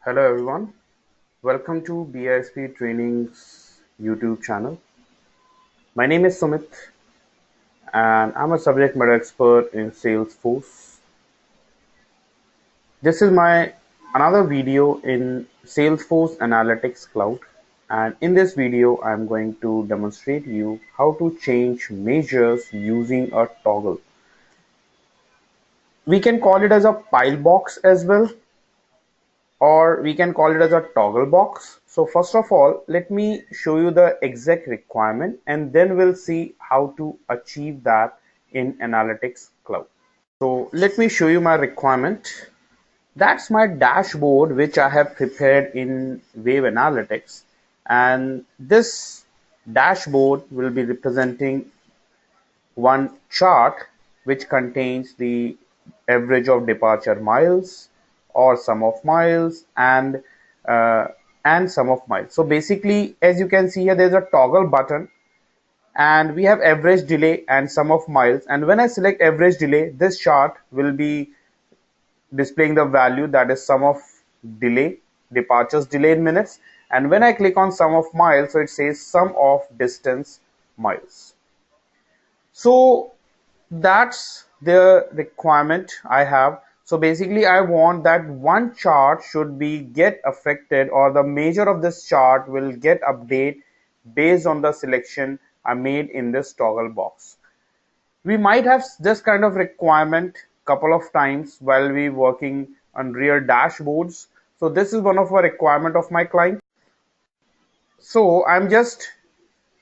Hello everyone, welcome to BISP Training's YouTube channel. My name is Sumit and I'm a subject matter expert in Salesforce. This is my another video in Salesforce Analytics Cloud, and in this video I'm going to demonstrate you how to change measures using a toggle. We can call it as a pile box as well, or we can call it as a toggle box. So first of all, let me show you the exact requirement and then we'll see how to achieve that in Analytics Cloud. So let me show you my requirement. That's my dashboard which I have prepared in Wave Analytics, and this dashboard will be representing one chart which contains the average of departure miles or sum of miles uh, and sum of miles. So basically, as you can see here, there's a toggle button and we have average delay and sum of miles, and when I select average delay, this chart will be displaying the value, that is sum of delay, departures delay in minutes, and when I click on sum of miles, so it says sum of distance miles. So that's the requirement I have. So basically I want that one chart should be get affected, or the measure of this chart will get update based on the selection I made in this toggle box. We might have this kind of requirement couple of times while we working on real dashboards. So this is one of a requirement of my client. So I'm just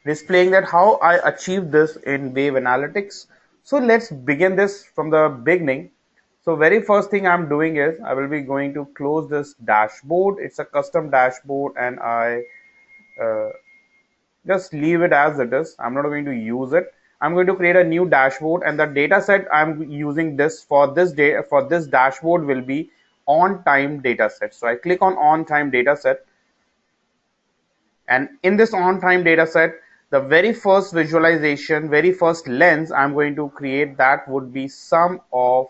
displaying that how I achieved this in Wave Analytics. So let's begin this from the beginning. So very first thing I'm doing is I will be going to close this dashboard. It's a custom dashboard and I just leave it as it is. I'm not going to use it. I'm going to create a new dashboard, and the data set I'm using this for this dashboard will be on time data set. So I click on time data set, and in this on time data set, the very first visualization, very first lens I'm going to create, that would be sum of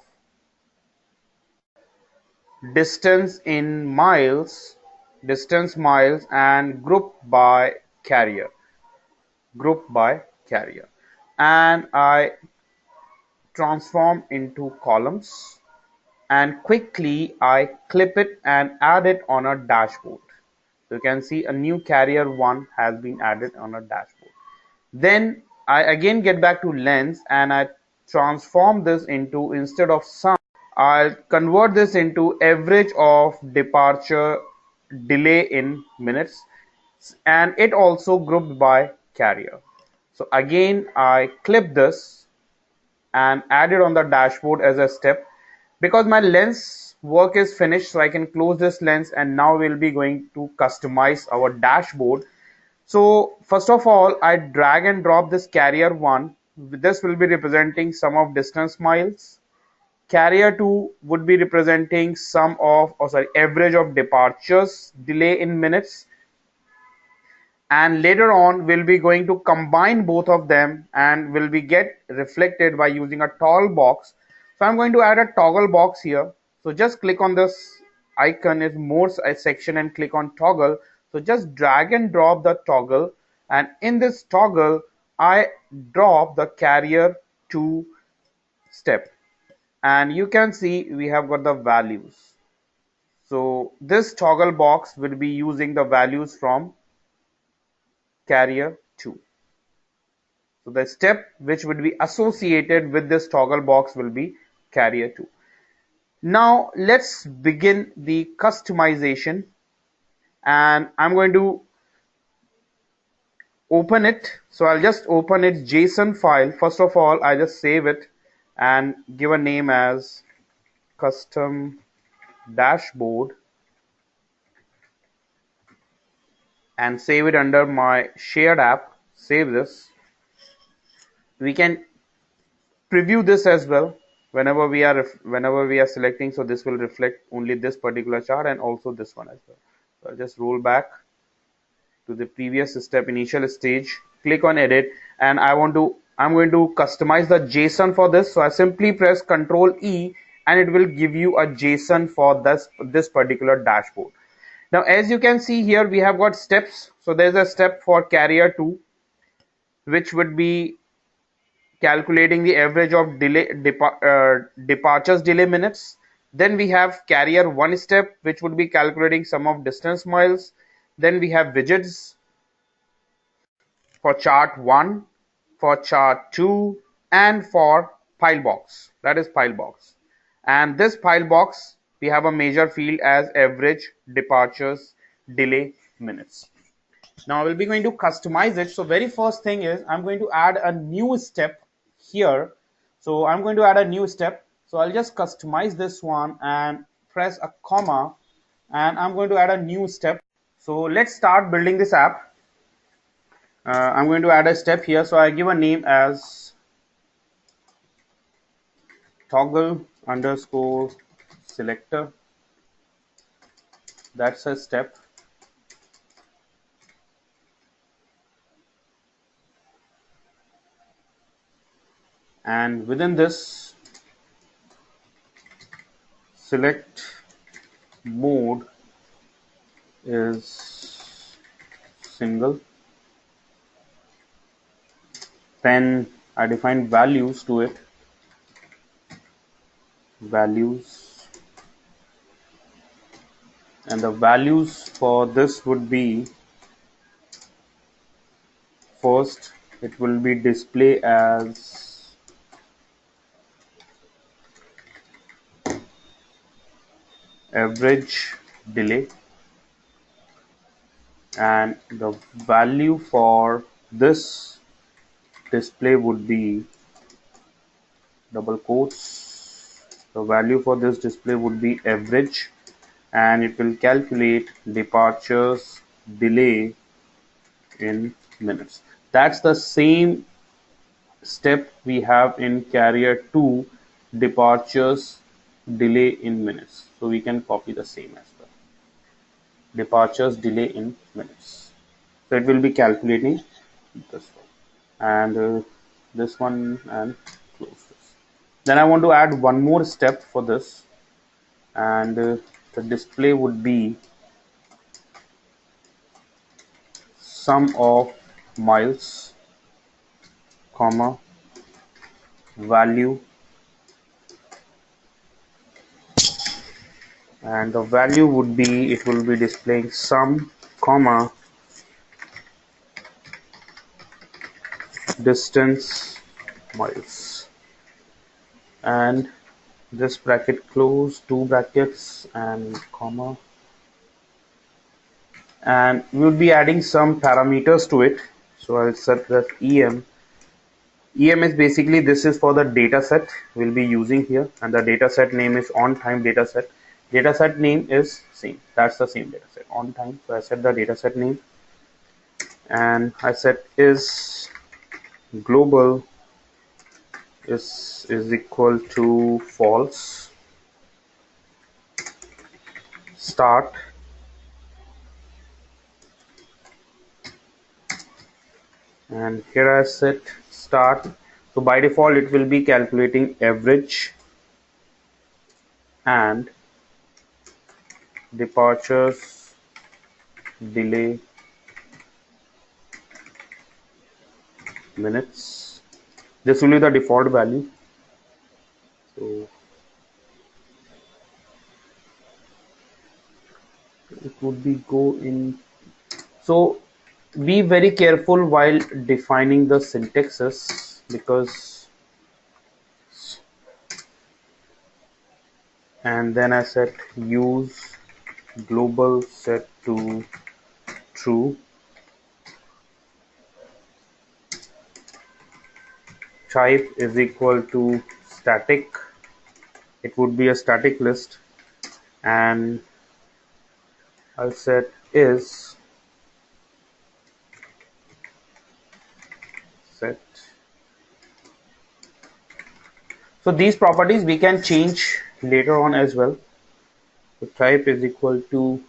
distance in miles, distance miles, and group by carrier, and I transform into columns, and quickly I clip it and add it on a dashboard. So you can see a new carrier one has been added on a dashboard. Then I again get back to lens and I transform this into, instead of sum, I'll convert this into average of departure delay in minutes, and it also grouped by carrier. So again I clip this and add it on the dashboard as a step. Because my lens work is finished, so I can close this lens, and now we'll be going to customize our dashboard. So first of all, I drag and drop this carrier one. This will be representing sum of distance miles. Carrier 2 would be representing average of departures delay in minutes, and later on we'll be going to combine both of them and will be get reflected by using a toggle box. So I'm going to add a toggle box here. So just click on this icon, is more section, and click on toggle. So just drag and drop the toggle, and in this toggle I drop the carrier 2 step, and you can see we have got the values. So this toggle box will be using the values from carrier 2. So the step which would be associated with this toggle box will be carrier 2. Now let's begin the customization, and I'm going to open it. So I'll just open its JSON file. First of all, I just save it and give a name as custom dashboard and save it under my shared app. Save this. We can preview this as well whenever we are selecting. So this will reflect only this particular chart and also this one as well. So I'll just roll back to the previous step, initial stage, click on edit, and I'm going to customize the JSON for this. So I simply press Ctrl E and it will give you a JSON for this particular dashboard. Now, as you can see here, we have got steps. So there's a step for carrier 2, which would be calculating the average of departures delay minutes. Then we have carrier 1 step, which would be calculating sum of distance miles. Then we have widgets for chart 1, for chart 2, and for pile box, that is pile box. And this pile box, we have a major field as average departures delay minutes. Now we'll be going to customize it. So very first thing is I'm going to add a new step here. So I'm going to add a new step. So I'll just customize this one and press a comma, and I'm going to add a new step. So let's start building this app. I'm going to add a step here. So I give a name as toggle underscore selector. That's a step. And within this, select mode is single. Then I define values to it. Values, and the values for this would be, first it will be display as average delay, and the value for this display would be double quotes. The value for this display would be average, and it will calculate departures delay in minutes. That's the same step we have in carrier 2, departures delay in minutes. So we can copy the same as well. Departures delay in minutes. So it will be calculating this one and this one, and close this. Then I want to add one more step for this, and the display would be sum of miles, comma, value, and the value would be, it will be displaying sum, comma, distance miles, and this bracket close, two brackets and comma, and we would be adding some parameters to it. So I'll set that em is basically, this is for the data set we'll be using here, and the data set name is on time data set. Data set name is same, that's the same data set, on time. So I set the data set name, and I set is global is equal to false, start, and here I set start. So by default it will be calculating average and departures delay minutes. This will be the default value. So it would be go in. So be very careful while defining the syntaxes, because, and then I set use global set to true, type is equal to static, it would be a static list, and I'll set is set. So these properties we can change later on as well. So type is equal to,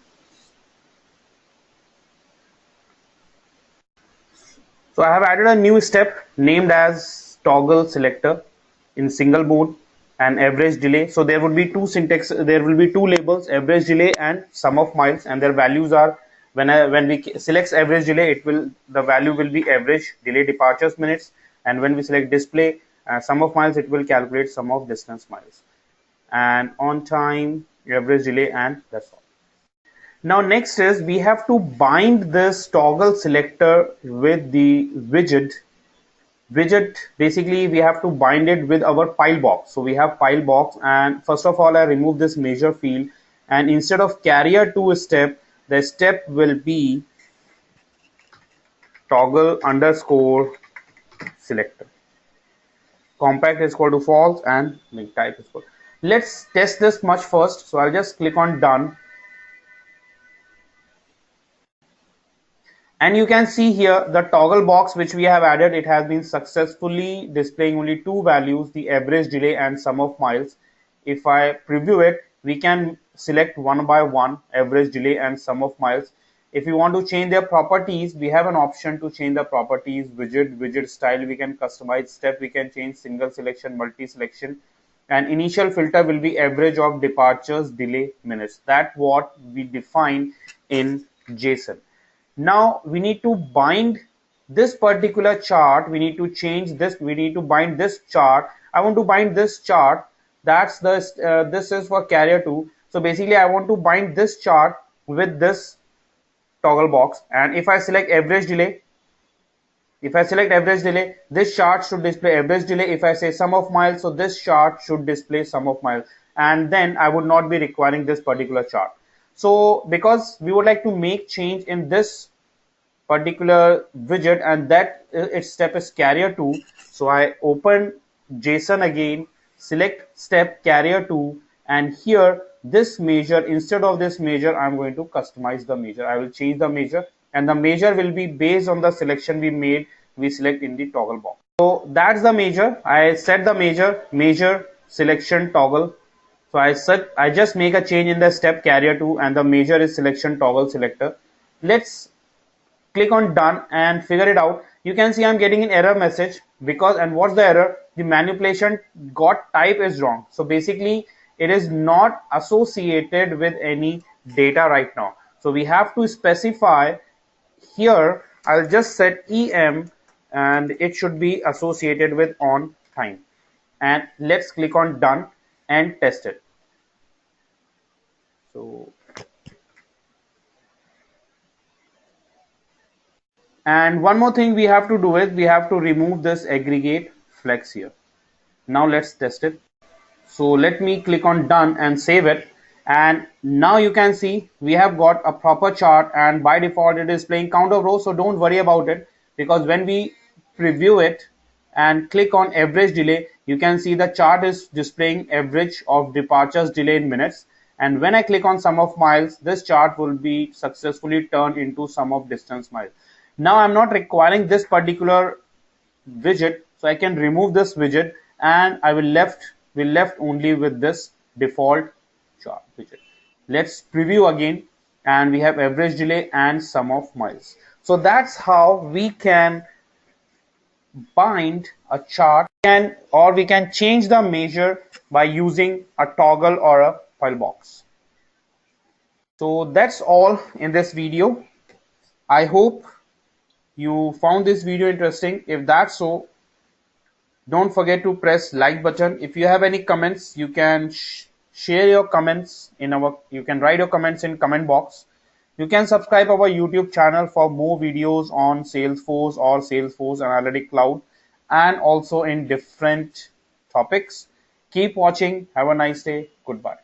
so I have added a new step named as toggle selector in single mode, and average delay. So there would be two syntax, there will be two labels, average delay and sum of miles, and their values are, when we select average delay, it will, the value will be average delay departures minutes, and when we select display sum of miles, it will calculate sum of distance miles, and on time, average delay, and that's all. Now next is we have to bind this toggle selector with the widget. Basically we have to bind it with our pile box. So we have pile box, and first of all I remove this measure field, and instead of carrier to step, the step will be toggle underscore selector. Compact is equal to false and link type is equal. Let's test this much first. So I'll just click on done. And you can see here the toggle box which we have added, it has been successfully displaying only two values, the average delay and sum of miles. If I preview it, we can select one by one average delay and sum of miles. If you want to change their properties, we have an option to change the properties, widget style, we can customize, step we can change, single selection, multi selection, and initial filter will be average of departures delay minutes. That's what we define in JSON. Now we need to bind this particular chart, we need to change this, we need to bind this chart. I want to bind this chart, that's the this is for carrier 2. So basically I want to bind this chart with this toggle box, and if I select average delay, this chart should display average delay. If I say sum of miles, so this chart should display sum of miles, and then I would not be requiring this particular chart. So because we would like to make change in this particular widget, and that its step is carrier 2, so I open JSON again, select step carrier 2, and here this measure, instead of this measure I'm going to customize the measure. I will change the measure, and the measure will be based on the selection we select in the toggle box. So that's the measure. I set the measure selection toggle. So I just make a change in the step carrier 2, and the measure is selection toggle selector. Let's click on done and figure it out. You can see I'm getting an error message because, and what's the error? The manipulation got type is wrong. So basically it is not associated with any data right now. So we have to specify here. I'll just set EM, and it should be associated with on time. And let's click on done and test it. So, and one more thing we have to do is we have to remove this aggregate flex here. Now let's test it. So let me click on done and save it, and now you can see we have got a proper chart, and by default it is displaying count of rows. So don't worry about it, because when we preview it and click on average delay, you can see the chart is displaying average of departures delay in minutes, and when I click on sum of miles, this chart will be successfully turned into sum of distance miles. Now I'm not requiring this particular widget, so I can remove this widget, and I will left only with this default chart widget. Let's preview again, and we have average delay and sum of miles. So that's how we can bind a chart, or we can change the measure by using a toggle or a file box. So that's all in this video. I hope you found this video interesting. If that's so, don't forget to press like button. If you have any comments, you can share your comments in you can write your comments in comment box. You can subscribe our YouTube channel for more videos on Salesforce or Salesforce Analytics Cloud, and also in different topics. Keep watching. Have a nice day. Goodbye.